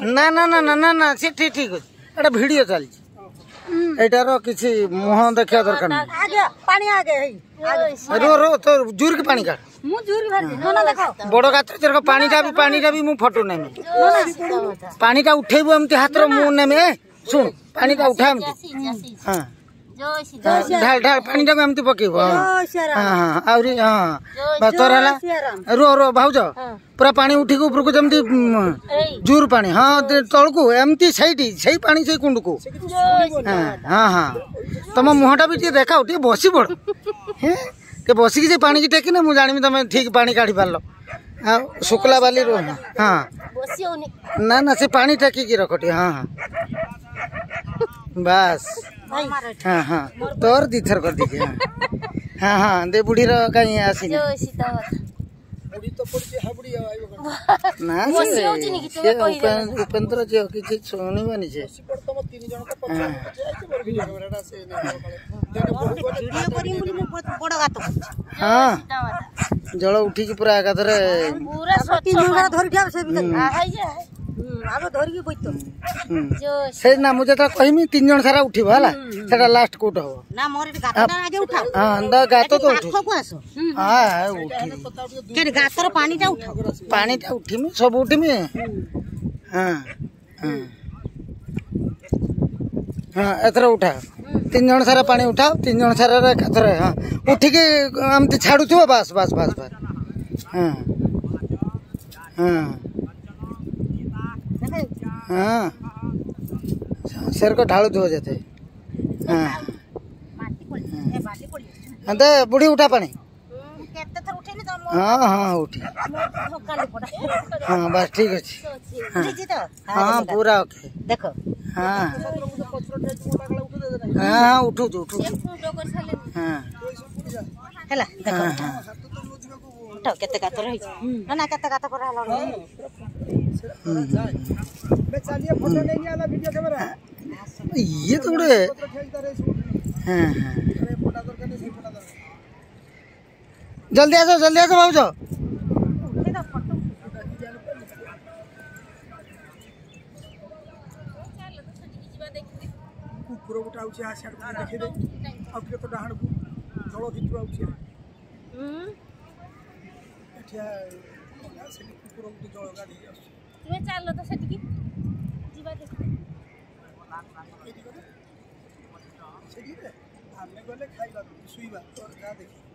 ना ना ना ना ना ना से ठीक ठीक अच्छे वीडियो चलती एटार किसी मुह देखा दरकार रो रो तो जूर के पानी काट बड़ गातर पानी भी मु फटो ना पानी टा उठेबू एमती हाथ मु नेमे सुन पानी टा उठा एमती हाँ ढाल ढाल पानी टाक एमती पकेब हाँ आहरी हाँ बस तोर है रो रो भाज पूरा पानी उठी ऊपर को जमती जूर पानी हाँ तलकू एमती सही पानी से कुंड को हाँ हाँ तुम मुहटा भी देखा बसी पड़ के बसिकी से पानी की टेकी ना मुझे जानी तुम ठीक पानी काढ़ी पार शुक्ला बाली रो हाँ ना ना से पानी टेकी रख हाँ हाँ बस हाँ हाँ तोर दीथर कर दीजिए हाँ हाँ दे बुढ़ी रो कहीं आसी ना उपेन्द्र जी किसी शुणवानी से हाँ जल उठी पूरा एकाथर से ना मुझे तो कहमी 3 जन सारा उठिब है लास्ट कोट हम हाँ गात तो हाँ उठी पानी टा उठिमी सब उठिमी हाँ हाँ हाँ एथर उठा 3 जन सारा पानी उठाओ 3 जन सारा एकाथर हाँ उठिकी एमती छाड़ू बस बस बस बस हाँ हाँ हाँ शेर को ढालू धो जाते हाँ हाँ दे बुढ़ी उठा पानी हाँ हाँ उठी हाँ बस ठीक अच्छे हाँ पूरा ओके देखो हाँ हाँ उठू उठू हाँ केते गातर ना ना केते गातर पर हला ये थोड़े हाँ हाँ जल्दी आ जाओ भाव जाओ कुकुर गोटे आउछि आ साइड को देखि दे आ के तो डाहण को जळ भितर आउछि एठिया से कुकुर गोटे जळ गाडी आउछि तुमे चाललो तो सेठी जीवा देखि सेठी रे आमे गले खाइबा सुइबा तो जा देखि